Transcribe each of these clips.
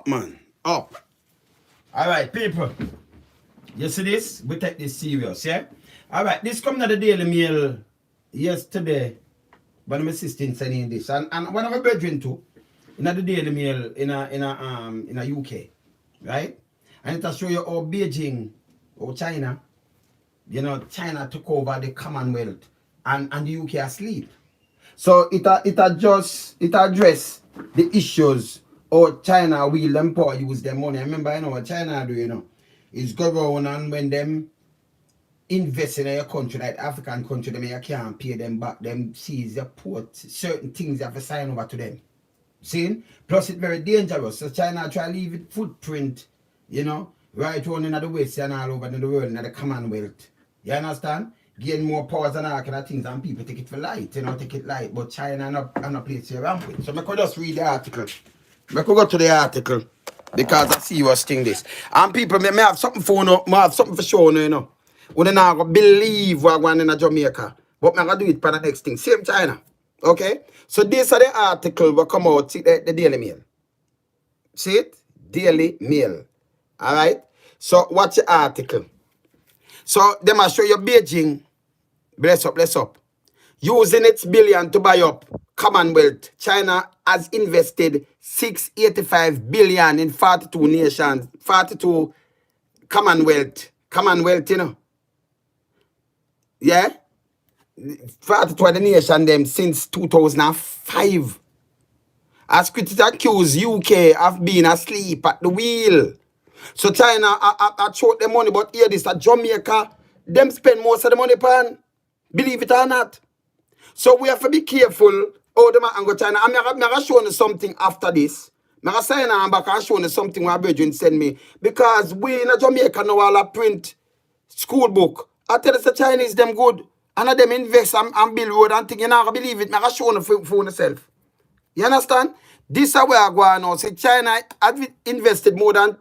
man. Up. All right, people. You see this? We take this serious, yeah? All right, this come to the Daily Mail yesterday. One of my sisters sending this, and one of my brethren too, in the Daily Mail in a UK, right? And it'll show you how Beijing or China, China took over the Commonwealth, and the UK asleep. So it address the issues or China will empower use their money. I remember what China do, is go around and when them invest in a country like African country, them can't pay them back, them seize their port, certain things you have to sign over to them. See? Plus it's very dangerous. So China try to leave it footprint, right on in the West and all over in the world, in the Commonwealth. You understand? Gain more powers and all kind of things, and people take it for light, take it light. But China not place to around with. So I could just read the article. I could go to the article because I see what's thing this. And people may have something for have something for sure, We don't gonna believe we're going in Jamaica. But I'm gonna do it for the next thing. Same China. Okay? So this is the article will come out, see the Daily Mail. See it? Daily Mail. Alright? So watch the article. So they must show you Beijing, bless up, using its billion to buy up Commonwealth. China has invested 685 billion in 42 nations, 42 Commonwealth, Yeah? 42 of the nation them since 2005. As critics accuse UK of being asleep at the wheel. So China I short the money, but here this at Jamaica, them spend most of the money pan. Believe it or not. So we have to be careful how them and go China. I'm gonna show you something after this. I'm gonna sign on back and show you something my brethren send me. Because we in Jamaica now all print school book. I tell us the Chinese them good. And them invest and build road and think you not gonna believe it. I'm gonna show you for yourself. You understand? This is where I go on now. Say China had invested more than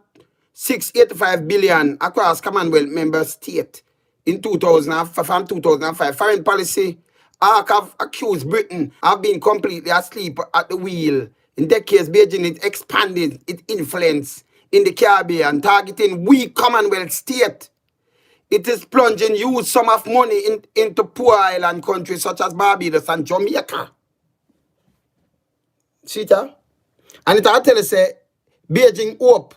685 billion across Commonwealth member state in 2005 from 2005. Foreign policy arc have accused Britain of being completely asleep at the wheel. In decades, Beijing is expanding its influence in the Caribbean, targeting weak Commonwealth state. It is plunging huge sum of money into poor island countries such as Barbados and Jamaica. See that? And it tell us say Beijing hope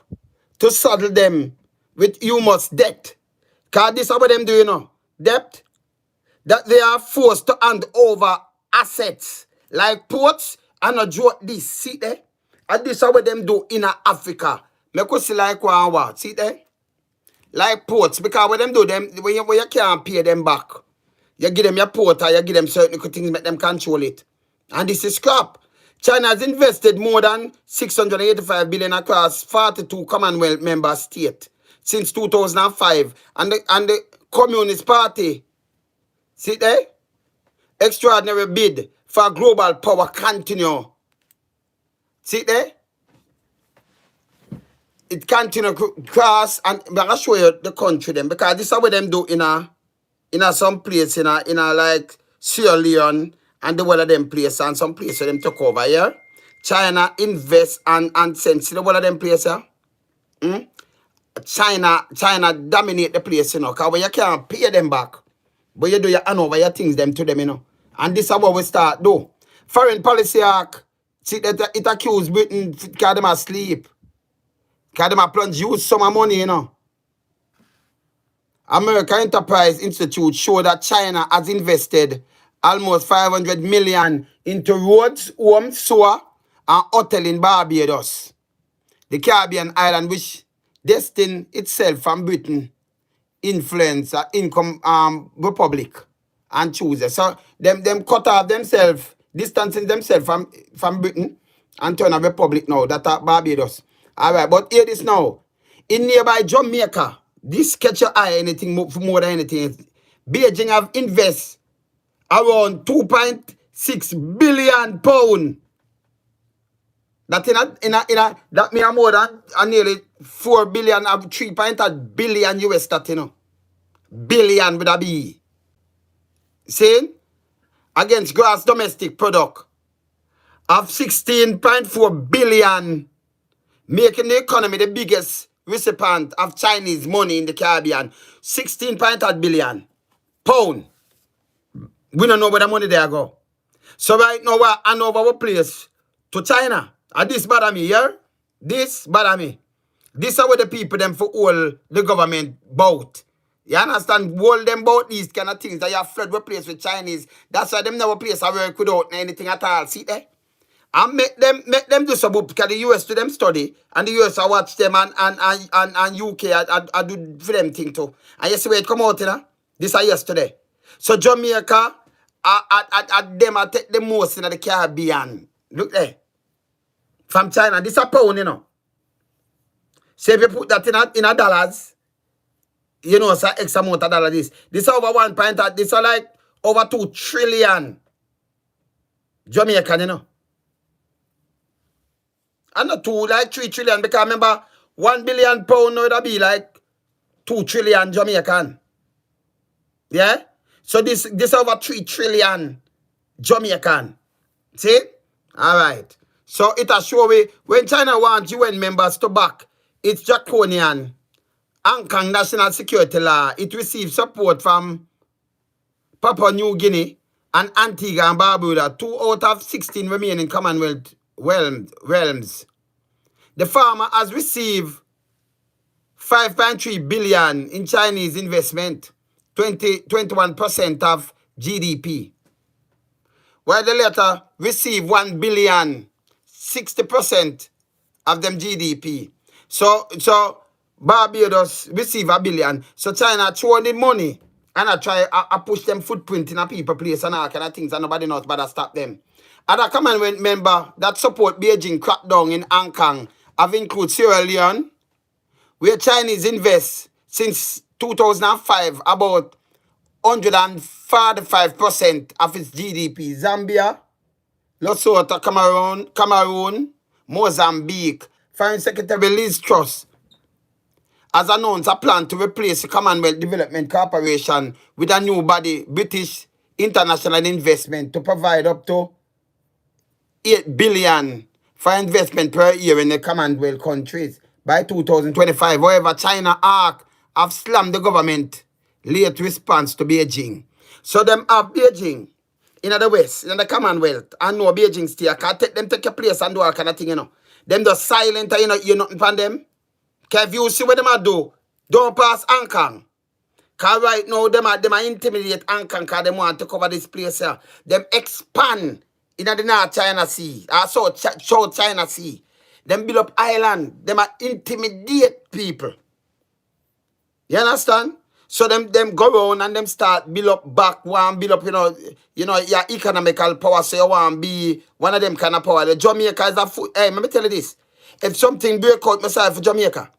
to saddle them with humus debt. Because this is what them do, debt. That they are forced to hand over assets like ports and a joke this. See there? And this is what them do in Africa. Make us see like one. See there? Like ports. Because what them do, when you can't pay them back, you give them your port or you give them certain things, make them control it. And this is crap. China has invested more than 685 billion across 42 Commonwealth member states since 2005. And the Communist Party, see there? Extraordinary bid for global power continue. See there? It continue cross, and I'm going to show you the country them because this is what them do in some place in a like Sierra Leone and the one of them place and some place for them took over here. China invest and send. See the one of them place here? China dominate the place, because when you can't pay them back, but you do your hand over your things them to them, And this is what we start do. Foreign policy arc, see that it accused Britain because them asleep. Because them plunge use some money, American Enterprise Institute show that China has invested almost 500 million into roads, homes, sewer, and hotel in Barbados, the Caribbean island which destined itself from Britain influence income republic and chooses. So them cut off themselves, distancing themselves from Britain and turn a republic now that are Barbados. Alright, but hear this now. In nearby Jamaica, this catch your eye anything more than anything. Beijing have invested around 2.6 billion pounds. That that mean more than nearly 4 billion of 3.8 billion US that billion with a B. See? Against gross domestic product of 16.4 billion making the economy the biggest recipient of Chinese money in the Caribbean. 16.8 billion pound. We don't know where the money there go. So right now we're hand over our place to China. And this bother me, yeah? This bother me. This are what the people them for all the government bout. You understand? All them bout these kind of things that you have flood replace with Chinese. That's why them never place a work without anything at all. See there? And make them do some because the US to them study and the US I watch them and UK I do for them thing too. And you see where it come out, you know? This are yesterday. So Jamaica them I take the most in the Caribbean. Look there. From China. This a pound, you know. So if you put that in a dollars, you know, it's an X amount of dollars. This is over 1.8. This is like over 2 trillion Jamaican, you know. And not 2, like 3 trillion. Because remember, 1 billion pound would be like 2 trillion Jamaican. Yeah? So this over 3 trillion Jamaican. See? All right. So it has show we when China wants UN members to back its draconian Hong Kong national security law, it receives support from Papua New Guinea and Antigua and Barbados, 2 out of 16 remaining Commonwealth realms. The farmer has received 5.3 billion in Chinese investment, 21% of GDP. While the latter received 1 billion, 60% of them GDP. So Barbados receive 1 billion. So China throw the money and I try I push them footprint in a people place and all kind of things and nobody knows but I stop them. Other Commonwealth member that support Beijing crackdown in Hong Kong have included Sierra Leone, where Chinese invest since 2005 about 145% of its GDP. Zambia, Lesotho, Cameroon, Mozambique. Foreign Secretary Liz Truss has announced a plan to replace the Commonwealth Development Corporation with a new body, British International Investment, to provide up to 8 billion for investment per year in the Commonwealth countries by 2025. However, China have slammed the government late response to Beijing. So them have Beijing in the West, in the Commonwealth, and no Beijing stay. Can take your place and do all kind of thing, you know. Them just silent, you know, you're nothing from them. Because if you see what them are do, don't pass Hong Kong. Because right now, them are intimidate Hong Kong because they want to cover this place here. Them expand in the North China Sea, South China Sea. Them build up island. Them are intimidate people. You understand? So them go around and them start build up back one, build up, you know, your economical power. So you want to be one of them kind of power. The Jamaica is a foot. Hey, let me tell you this. If something break out myself for Jamaica,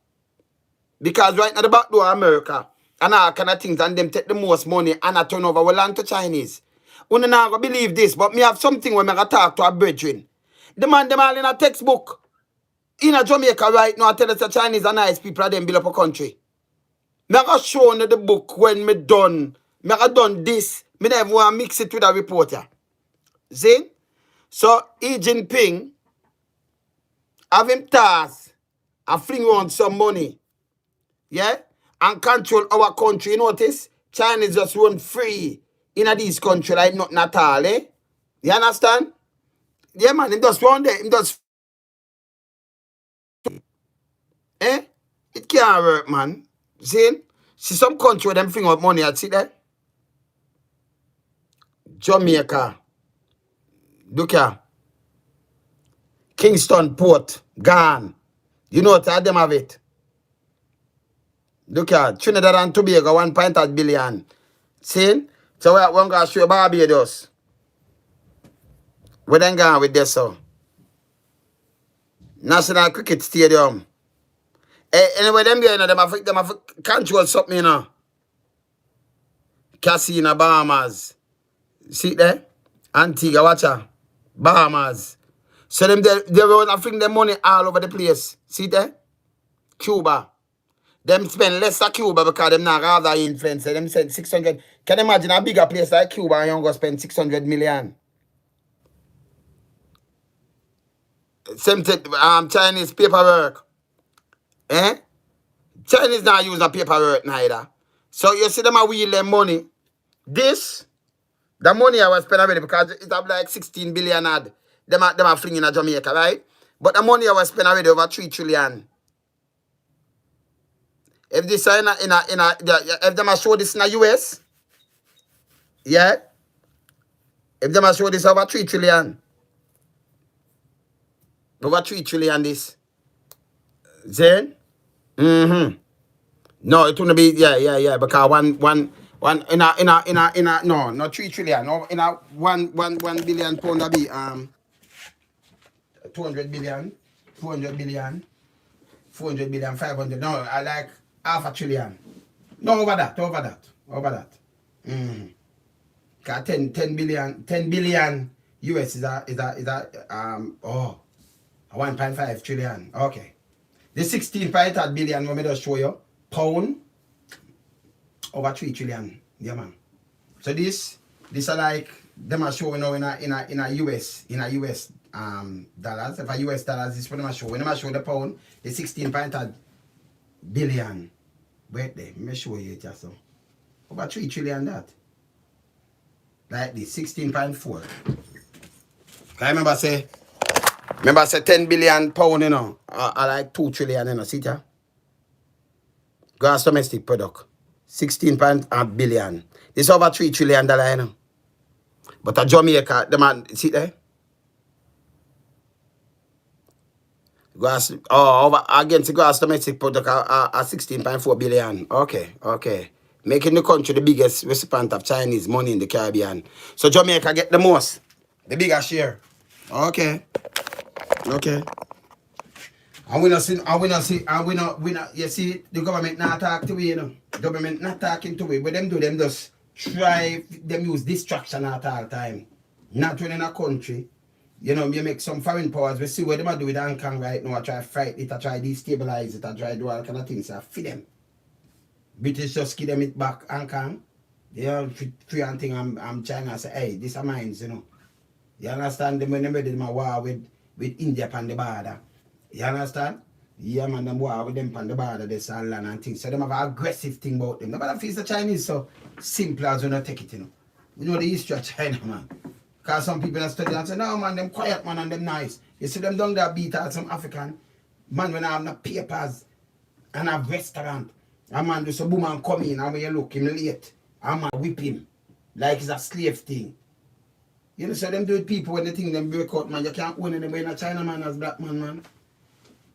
because right now the back door of America and all kind of things and them take the most money and I turn over our land to Chinese. You not gonna believe this, but me have something when I gotta talk to a brethren. The man them all in a textbook. In a Jamaica right now, I tell us the Chinese are nice people and them build up a country. Me I show you the book when me done. Me I done this. Me never want to mix it with a reporter. See? So Xi Jinping have him task and fling on some money. Yeah? And control our country. You notice? China just run free in a this country like nothing at all, eh? You understand? Yeah, man, him just run there. Him just eh? It can't work, man. See some country where them fling out money, I see that. Jamaica. Look here. Kingston Port. Gone. You know what them have it. Look here. Trinidad and Tobago, 1.8 billion. See? So we're going to show Barbados. Where then going with this, so? National Cricket Stadium. Anyway, them guys, them have control something, you know. Casino, Bahamas. See there? Antigua, watch out. Bahamas. So them they want to fling their money all over the place. See there? Cuba. Them spend less at Cuba because them not rather influence. Them spend 600. Can you imagine a bigger place like Cuba and you go spend 600 million? Same thing, Chinese paperwork. Eh? Chinese not use no paperwork neither. So you see them a wheel them money. This, the money I was spending already because it have like 16 billion ad. Them are flinging in Jamaica, right? But the money I was spending already over 3 trillion. If this are if them are show this in the US, yeah. If them are show this over 3 trillion. Over 3 trillion this. Then? Mm-hmm. No, it wouldn't be yeah. Because one in a no, not 3 trillion. No, in a one billion pound will be 200 billion, 400 billion, 400 billion, 500. No, I like half a trillion. No, over that. Mm. 10 billion US is a 1.5 trillion. Okay. The 16.8 billion let me just show you. Pound over 3 trillion. Yeah, man. So this are like them are showing now in a US dollars. If a US dollars this what them are show. When them are show the pound, the 16.8 billion. Wait there, let me show you it just so. Over 3 trillion that. Like this, 16.4. I remember say 10 billion pound, you know, I like 2 trillion, you know, see ya? Gross domestic product, 16 billion. This over 3 trillion dollar, you know. But a Jamaica, the man, see there? Gross, over against the gross domestic product, 16.4 billion. Okay. Making the country the biggest recipient of Chinese money in the Caribbean. So Jamaica get the most, the bigger share. Okay. And we not, you see, the government not talk to we, you know. Government not talking to we. What them do, them just try, them use distraction at all time. Not when in a country, you know, you make some foreign powers, we see what them do with Hong Kong right now, I try fight it, I try destabilize it, I try do all kind of things, I feed them. British just give them it back, Hong Kong. They all free and thing, I'm China, I say, hey, this are mine, you know. You understand? Them when they made my war with India on the border. You understand? Yeah, man, them war with them on the border, this and land and things. So them have an aggressive thing about them. Nobody feels the Chinese so simple as when they take it, you know. You know the history of China, man. Because some people are studying and say, no, man, them quiet, man, and them nice. You see them down there beat out some African. Man, when I have no papers and have restaurant, a man do some woman come in and when you look him late, a man whip him like it's a slave thing. You know, so them do it people when they think them break out, man. You can't own them in a China man as black man, man.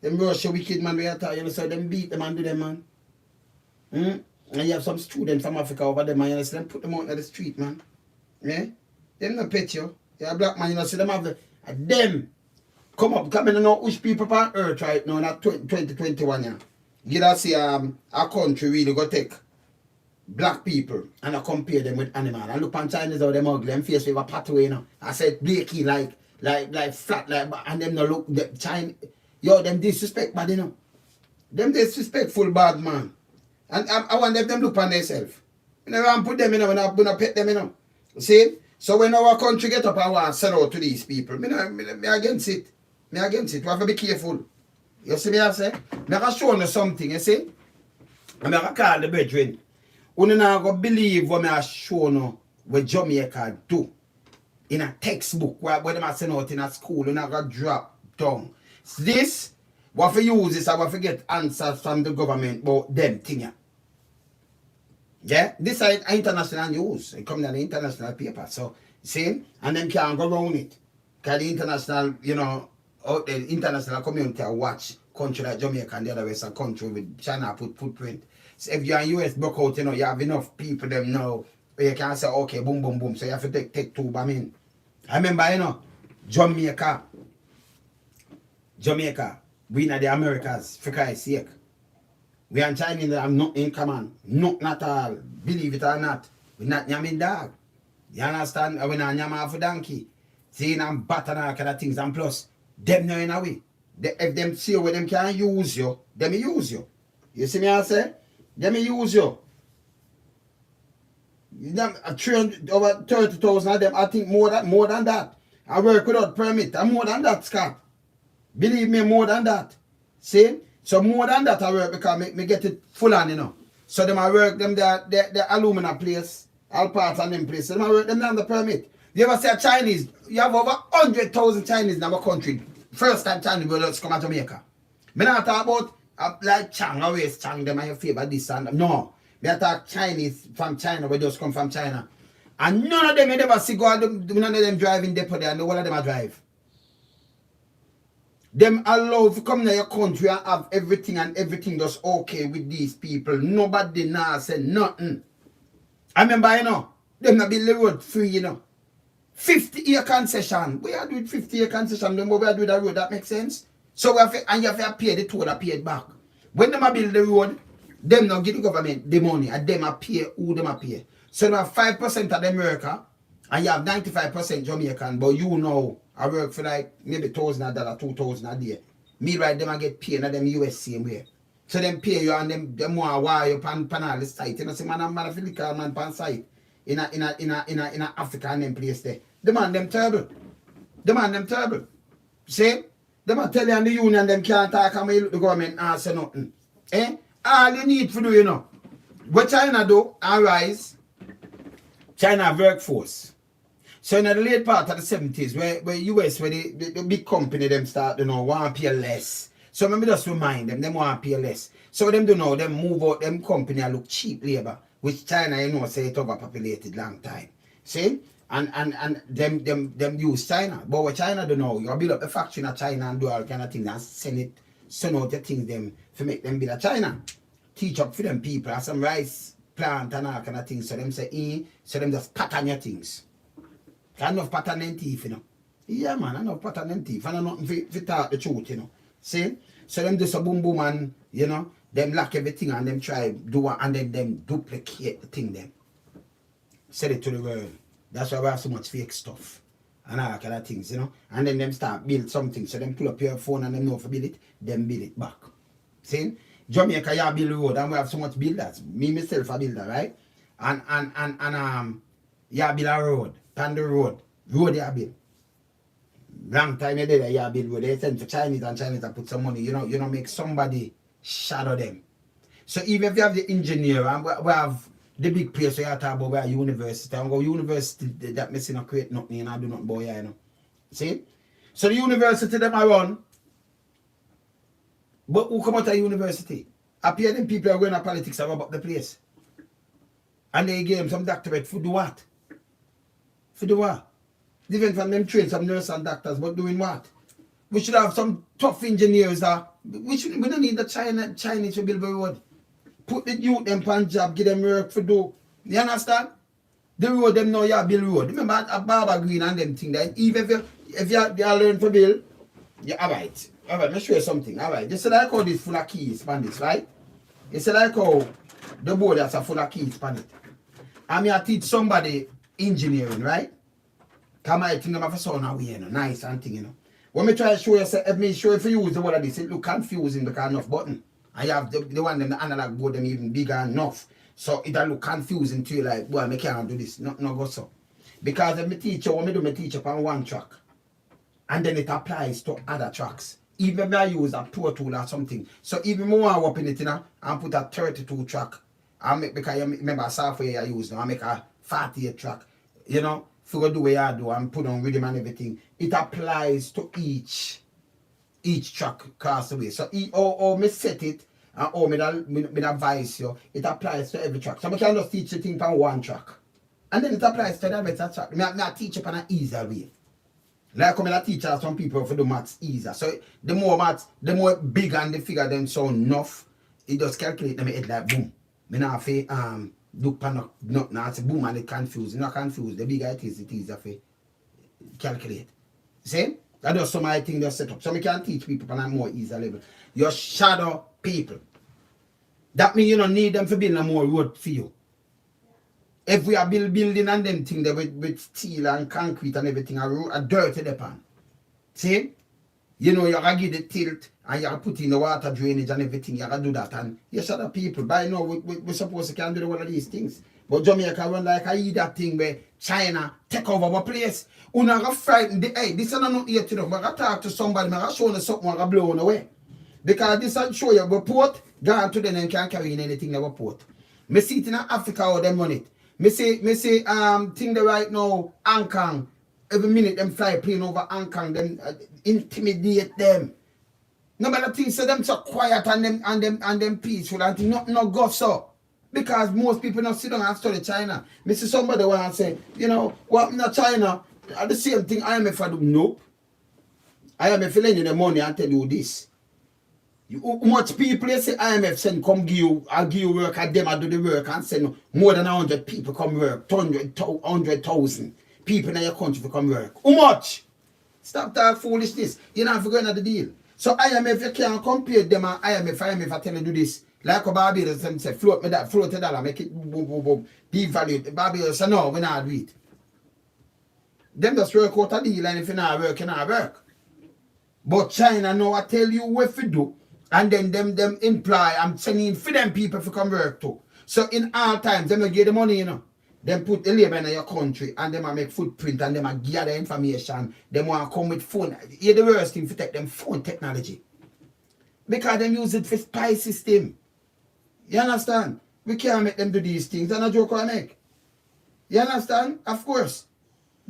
Them Russia wicked man, you know, so them beat them and do them, man. And you have some students from Africa over there, man. You know, so them put them out on the street, man. Yeah? Them no pet you. You're a black man, you know, so them have the, them come up, come in and know which people on earth right now in 2021, yeah. You know, see, a country really go take black people and I compare them with animals. I look on Chinese how them ugly, them face with a pathway, you know. I said Blakey like flat, like, and them no look, the China, yo, them disrespect bad, you know. Them disrespectful bad, man. And I want them look on themselves. You know, I put them, you know, when I pet them, you know. See? So when our country get up and want to sell out to these people, me against it. Me against it. We have to be careful. You see me I say? Me have to show you something, you see? And I have to call the brethren. You not going to believe what I show you what Jamaica do. In a textbook, where them are sent out in a school, you not going to drop down. This, what we use is how we get answers from the government about them thing. Yeah? This is international news. It comes in the international paper. So, see? And them can't go around it. Because the international, you know, the international community watch country like Jamaica and the other Western country with China put footprint. So if you're in US broke out, you know, you have enough people them now where you can say, okay, boom, boom, boom. So you have to take two, I mean. I remember, you know, Jamaica, we in the Americas, for Christ's sake. We and Chinese have nothing in common. Nothing at all. Believe it or not. We're not yamming dog. You understand? We're not yamming off a donkey. Seeing and bat and all kind of things. And plus, them know in a way. If them see where them can use you, them use you. You see me I say? Them use you. Them, over 30,000 of them, I think more than that. I work without permit. And more than that, Scott. Believe me, more than that. See? So more than that I work because me get it full on, you know. So them I work them the alumina place, all parts and them place. So them I work them on the permit. You ever see a Chinese? You have over 100,000 Chinese in our country. First time Chinese brothers come to Jamaica. Me not talk about like Chang, always Chang, them I favor this and that. No. Me talk Chinese from China, we just come from China. And none of them you never see go none of them driving depot there and the whole of them are drive. Them allow to come to your country and have everything just okay with these people. Nobody now say nothing. I remember, you know, them not build the road free, you know. 50-year concession. We are doing 50-year concession. Then we are doing the road. That makes sense. So we have to, and you have to pay the toll that paid back. When them build the road, them not give the government the money and them are pay who them are pay. So you have 5% of the America and you have 95% Jamaican, but you know I work for like maybe $1,000, $2,000 a day. Me right them I get paid and them US same way. So them pay you and them want wire you pan all the site. You know, say man a physical man pan site in a Africa and them place there. The man them terrible. The man them terrible. See? Them a tell you and the union them can't talk and the government and say nothing. Eh? All you need to do, you know. What China do, arise. China workforce. So in the late part of the 70s, where US, where the big company them start, you know, want to pay less. So let me just remind them want to pay less. So them do know, them move out, them company look cheap labor, which China, you know, say it overpopulated long time. See? And them use China. But what China do know, you build up a factory in China and do all kind of things and send out the things them to make them build a China. Teach up for them people, have some rice plant and all kind of things. So them say, so them just pattern your things. Enough pattern and teeth, you know. Yeah, man, enough pattern and teeth. And nothing to talk the truth, you know. See? So them do some boom boom and, you know, them lock everything and them try do it and then them duplicate the thing them. Sell it to the world. That's why we have so much fake stuff. And all kind of things, you know. And then them start build something. So them pull up your phone and them know for build it, them build it back. See? Jamaica, you build road and we have so much builders. Me myself a builder, right? And you build a road. On the road you build. Long time you did you build road. They send for Chinese and Chinese and put some money. You know, make somebody shadow them. So even if you have the engineer and we have the big place where you talk about where university and go university that missing not create nothing and I do not boy, you know. See? So the university them I run. But who come out of university? Appear them people are going to politics about the place. And they give them some doctorate for do what? For do what? Different from them train some nurses and doctors, but doing what? We should have some tough engineers. We don't need the Chinese to build the road. Put the youth them on job, give them work for do. You understand? The road them know you build road. Remember a Barber Green and them thing that even if you learn to build, yeah, alright. Alright, let me show you something. Alright. You see like how this full of keys on this, right? You see like how the board has a full of keys on it. And I teach somebody engineering, right? Come I think them have a sound away, you know, nice and thing, you know. When me try to show you, if me show if you use the word of this, it look confusing because enough button. And you have the one them the analog board them even bigger enough. So it'll look confusing to you like, boy, I can't do this. No go so. Because if me teach you, what me do, me teach up on one track. And then it applies to other tracks. Even if I use a Pro Tool or something. So even more I open it, you know, and put a 32 track. I make, because you remember software I use now, I make a 48 track. You know, if you do what I do and put on rhythm and everything, it applies to each track across the way. So how me set it and how me advise you, it applies to every track. So I can just teach the thing on one track. And then it applies to the better track. I teach it on an easier way. Like I teach some people for the maths easier. So the more maths, the more big and the figure them sound enough, it just calculate them head like boom. Me not say look pan not say boom and it confused. Not confused. The bigger it is easier for calculate. See? That's just some of the things they set up. So we can teach people on a more easier level. You shadow people. That means you don't need them to build a more road for you. If we are building and them things with steel and concrete and everything, a dirt in the pan. See? You know, you gotta give the tilt and you gotta put in the water drainage and everything. You gotta do that. And yes, other people, by now, we're supposed to can do one of these things. But Jamaica run like I eat that thing where China take over our place. Una gonna frighten the hey, this is not here to them. I gotta talk to somebody, I gotta show them something, I gotta blow on away. Because this will show you report, gone to them and can't carry in anything they report. Me see it in Africa how them run it. Me say thing they right now, Hong Kong. Every minute them fly plane over Hong Kong, them intimidate them. Nobody thinks so them so quiet and them peaceful and nothing no go so. Because most people not sit down and study China. Me see somebody want to say, you know, what in China, the same thing IMF I do. Nope. IMF lend you the money and tell you this. How much people you say IMF send come give you, I'll give you work and them I do the work and send more than 100 people come work, 100,000 people in your country to come work. How much? Stop that foolishness. You're not forgetting the deal. So IMF you can't compare them and IMF I tell you do this. Like a Barbados them say float me that, float the dollar, make it boom boom boom, devalue it. Barbados say no, we not do it. Them just work out a deal and if you not work, you not work. But China know I tell you what to do. And then them imply I'm sending for them people to come work too. So in all times, them give the money, you know. Them put the labor in your country and them make footprint and them gather information. Them want to come with phone. Here the worst thing to take them phone technology. Because them use it for spy system. You understand? We can't make them do these things. That's not a joke I make. You understand? Of course.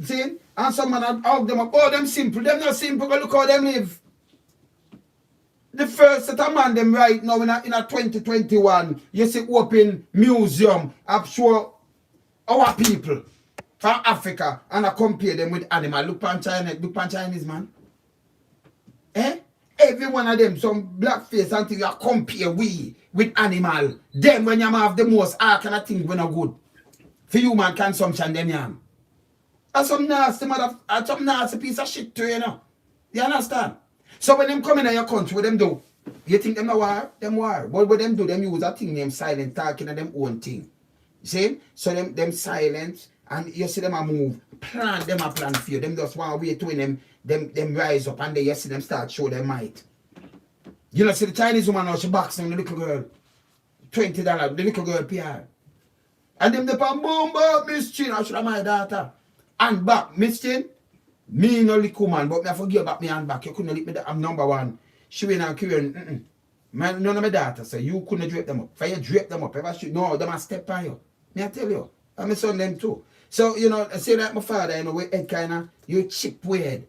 See? And some man hug them up. Oh, them simple. Them not simple. But look how them live. The first set of man them right now in a 2021, you see open museum, I'm sure our people from Africa and I compare them with animal. Look pan Chinese man. Eh? Every one of them, some black face until you compare we with animal. Them when you have the most all kind of things when are good. For human consumption, them yam. That's some nasty mother, some nasty piece of shit to you know. You understand? So when them come in your country, what them do? You think them a war? Them war. What them do? Them use a thing named silent talking and them own thing. You see? So them silent and you see them a move. Plan them a plan for you. Them just want to wait to them rise up and then you see them start show their might. You know, see the Chinese woman now, she boxing the little girl. $20, the little girl PR. And them the pan boom, Miss Chin, I should have my daughter. And back, Miss Chin. Me no little man, but me I forget about me and back. You couldn't leave me that I'm number one. She went and carrying, man, none of my daughter, so you couldn't drape them up. If you drape them up, ever shoot, no, they must step on you. Me I tell you, and my son them too. So, you know, I say like my father, you know, with head kind of, you chip weird.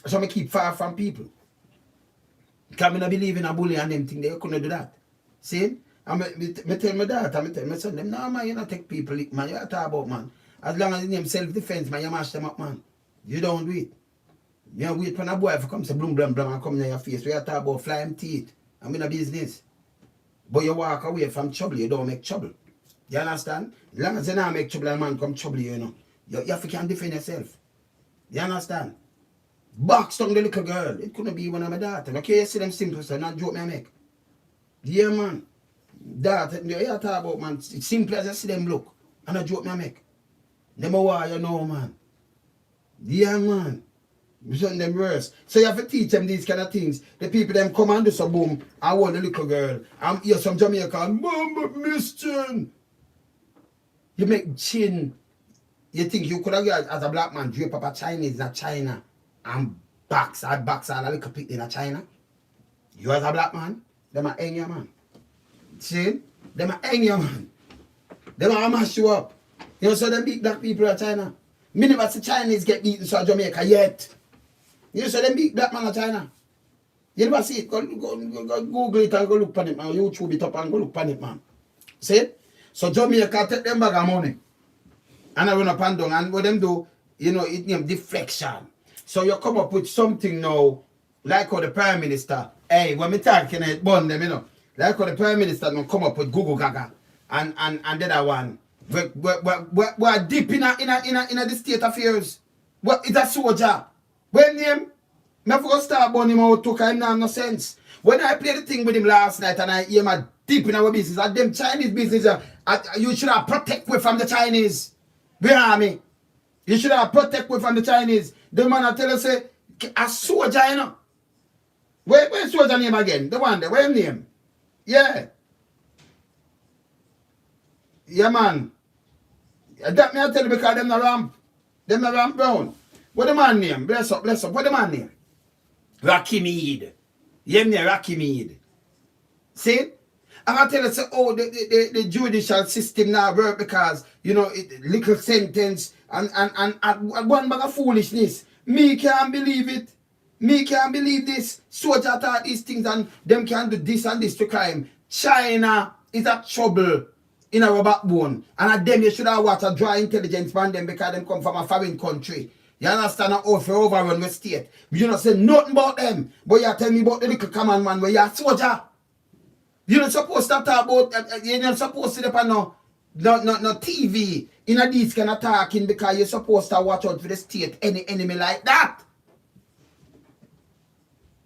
So I keep far from people. Because I don't believe in a bully and them thing, they couldn't do that. See? And I tell my daughter, I tell my son, them, no man, you not take people, man, you talk about man. As long as you name self-defense, man, you mash them up, man. You don't do it. You wait for a boy to come say blum blum blum and come in your face. We are talking about flying teeth. I'm in a business. But you walk away from trouble, you don't make trouble. You understand? As long as you don't make trouble and man come trouble you, you know. You have to can defend yourself. You understand? Box down the little girl. It couldn't be one of my daughter. Okay, you see them simple, so not joke me I make. Yeah, man. That, you talk about, man. It's simple as I see them look. And a joke me I make. Them a war, you know, man. Yeah, man. Some them worse. So you have to teach them these kind of things. The people them come and do some boom. I want a little girl. I'm here some Jamaican. Mama, Miss Chin. You make chin. You think you could have got as a black man drape up a Chinese in China and box all a little pig in China? You as a black man, them are hang your man. See? Them are hang your man. Them are mash you up. You know, so them beat black people in China. Me never see Chinese get beaten so Jamaica yet. You know, so them beat black man in China. You never see it. Go Google it and go look on it, man. YouTube it up and go look on it, man. See? So Jamaica take them bag of money. And I run up and down. And what them do, you know, it name deflection. So you come up with something now, like how the Prime Minister, hey, when me talking it, burn them, you know. Like how the Prime Minister now come up with Google Gaga. And the other one. We're deep in the state affairs. It's a soldier. When him, I forgot start burn him out, took him no sense. When I played the thing with him last night and I hear him deep in our business, and them Chinese business, you should have protect away from the Chinese. You hear me? You should have protect away from the Chinese. The man I tell us say, a soldier, you know. Where's soldier name again? The one there, where him name? Yeah. Yeah, man. That me I tell you because them not ramp. Them not ramp brown. What the man name? Bless up, bless up. What the man name? Rocky Mead. Yeah, me Rocky Mead. See? I tell you, say, oh, the judicial system now work because, you know, little sentence and one bag of foolishness. Me can't believe it. Me can't believe this. Soldier thought these things and them can do this and this to crime. China is a trouble in our backbone. And them you should have watched a dry intelligence man them because them come from a foreign country. You understand? How for overrun the state. You don't say nothing about them. But you tell me about the little command man where you're a soldier. You're not supposed to talk about, you're not supposed to depend on no TV in a these kind of talking because you're supposed to watch out for the state, any enemy like that.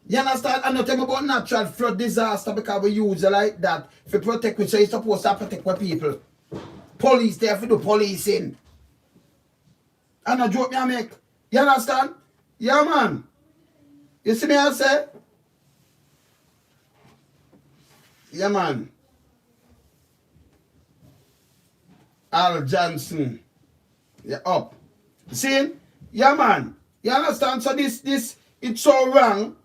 You understand? I'm not talking about natural flood disaster because we use it like that for protect, so you're supposed to protect our people. Police there for the policing. I'm not joke me I make. You understand? Yeah, man. You see me I say? Yeah, man. Al Johnson. Yeah, up. See? Yeah, man. You understand? So this, it's so wrong.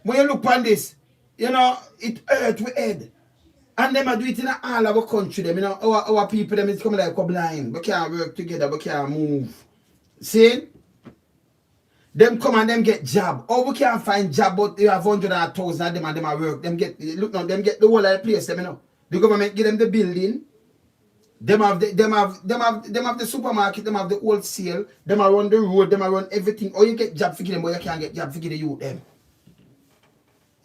When you look on this, you know, it hurt with head. And them are do it in all our country. Them, you know, our people, them is coming like a blind. We can't work together. We can't move. See? Them come and them get job. Oh, we can't find job, but they have 100,000 of them and them are work. Them get, look now, them get the whole of the place, them, you know. The government give them the building. Them have the supermarket, them have the wholesale, them are run the road, them are run everything. Or you get job for them, but you can't get job for the youth them.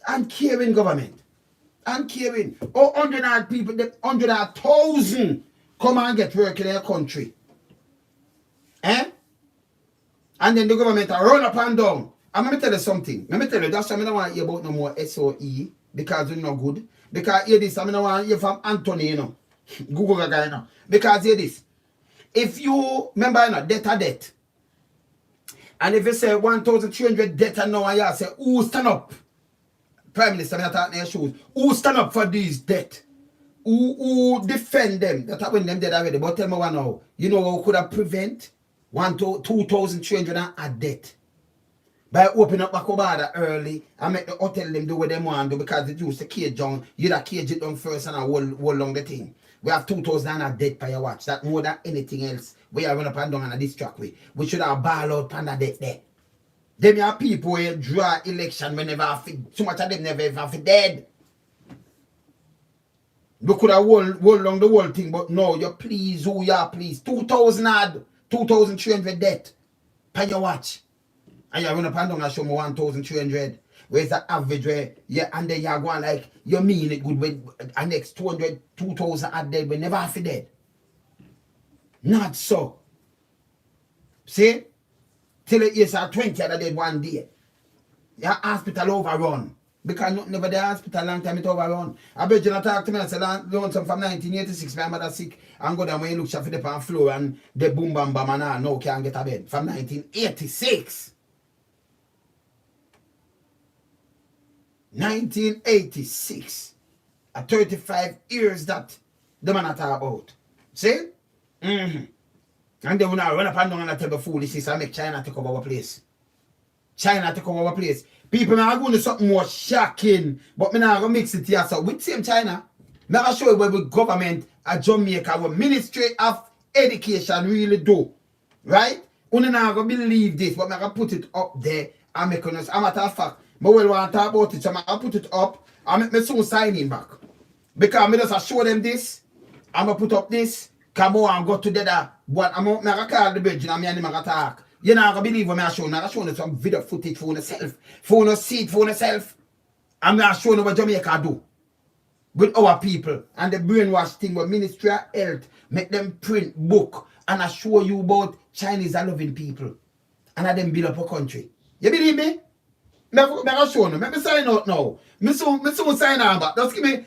And caring government. And caring. Oh, 100 people, 100,000 come and get work in their country. Eh? And then the government are run up and down. And let me tell you something. Let me tell you, that's why I don't want to hear about no more SOE. Because it's not good. Because hear this, I don't want to hear from Anthony, you know. Google the guy, you know. Because hear this. If you, remember, you know, debt are debt. And if you say 1,300 debt and now you say, who stand up? Prime Minister, I'm talking their shoes. Who stand up for these debt? Who defend them? That when them dead already. But tell me one now. You know how could have prevent 2,300 and debt? By opening up Barbados early and make the hotel them do what they want to do because they use the cage down. You da cage it down first and I hold along the thing. We have 2,000 and debt per your watch. That more than anything else. We are run up and down on this track way. We should have ball out under debt there. Them are people who draw election whenever so much of them never ever dead. We could have hold along the whole thing, but no, you please, who you are please. 2,300 debt per your watch. And you run up and down and show me 1,300. Where's the average where yeah, and then you're going like you mean it good with and next 2,000 are dead, but never have dead. Not so. See? Till it is 20 other dead one day. Your hospital overrun. Because nothing never the hospital long time it overrun. I bet you not talk to me and say loan some from 1986, my mother sick and go down when you look for the pan floor and the boom bam bam and all now can't get a bed. From 1986. 1986. 35 years that the man are talk about. See? And they will now run up and down and tell the foolishness and make China take over our place. China take over our place. People are going to do something more shocking, but me now going to mix it here. So with same China, I'm going to show you what the government at Jamaica, what Ministry of Education really do. Right? You're not going to believe this, but I'm going to put it up there and make it. I'm matter of fact, but we want to talk about it, so I'm going to put it up and make me soon sign in back. Because I'm just show them this, I'm going to put up this. Come on and go together. But I'm going to call the bridge and I'm going to talk. You're not going to believe what I'm showing. I'm showing you some video footage for yourself. For you see it for yourself. I'm going to show you what Jamaica do. With our people. And the brainwash thing with Ministry of Health. Make them print book. And I show you about Chinese are loving people. And I them build up a country. You believe me? I'm show you. Let me sign out now. Me soon sign out back. Just give me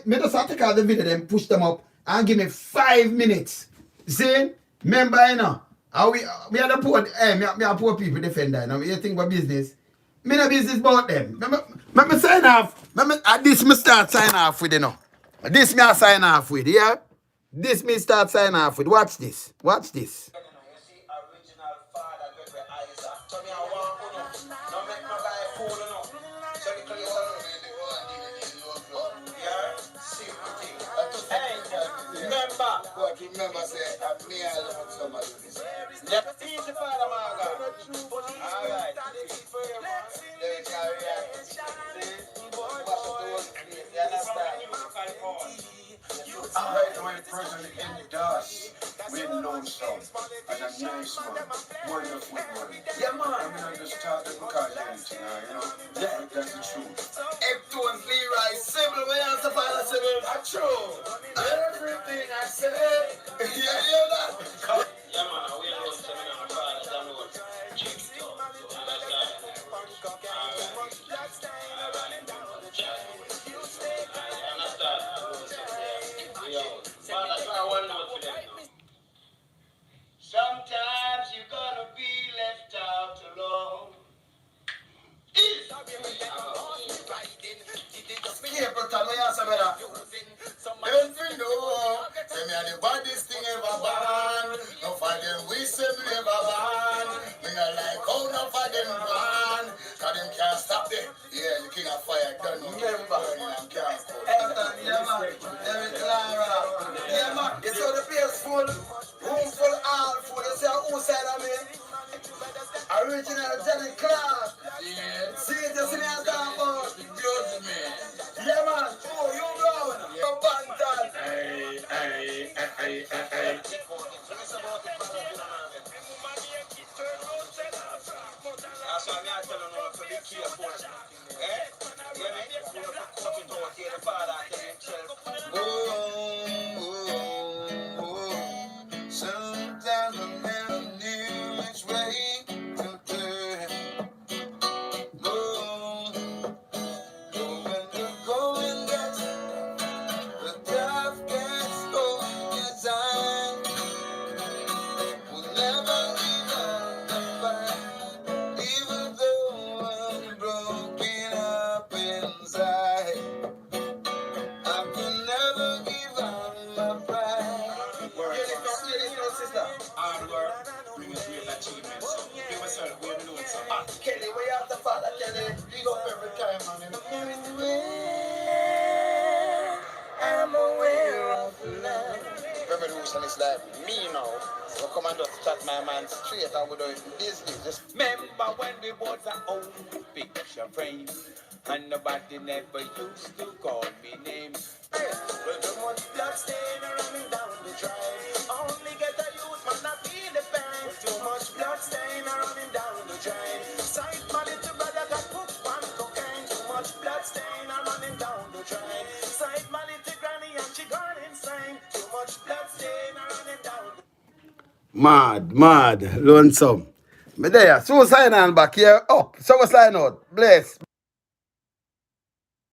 just take out the video then push them up. And give me 5 minutes. See? Remember, you know, we are the poor, me are poor people defender. You know, you think about business. Me no business about them. Let me sign off. This me start sign off with, you know. This me I sign off with, yeah? This me start sign off with. Watch this. Watch this. Remember, say, me I love somebody. Yeah, he's the father, Marga. All right. There we carry on. You understand? Right away, person in the dust. We know some. And a nice man. Wonderful man. Yeah, man. I mean, I just start to call anything, you know? Yeah, that's the truth. F2 Leroy Sybil, we answer for the Sybil. That's true. Everything I say. Yeah, you hear that? Yeah, man, we know some of the fathers, I know. Check it out. So, understand? Sometimes you're gonna be left out alone. Every know, tell me the baddest thing ever born. No for them we say we ever born. Me not like how no for them born. Cause them can't stop them. Yeah, the king of fire done. Remember, yeah, man. Yeah, man. You saw the place full. Room full, all full. You see who side of me? Original Johnny Clark. Yeah. See it, you see me as that about. Good man. Yeah, man. Oh, you brown. You bantan. Hey. That's why I'm telling you to be careful. Sometimes I never knew which way to turn. When the going gets, the tough gets over time. We'll never give up the fight, even though I'm broken up inside. I could never give up my pride. Hard work brings great achievements. Give yourself we know it. Kelly, we have the father, Kelly. Big up every time, man. I'm aware of love. Revolution is like me now. So come and just start my man straight. I would do this. Just remember when the boys are old, picture frame. And nobody never used to call me names. Hey, well, too much blood stain running down the drain. Only get a youth, man, not feel the pain. Too much blood stain running down the drain. Sight my little brother got put on cocaine. Too much blood stain running down the drain. Sight my little granny and she gone insane. Too much blood stain running down the Mad, lonesome. Me there, so sign on back here. Up, so we sign out. Bless.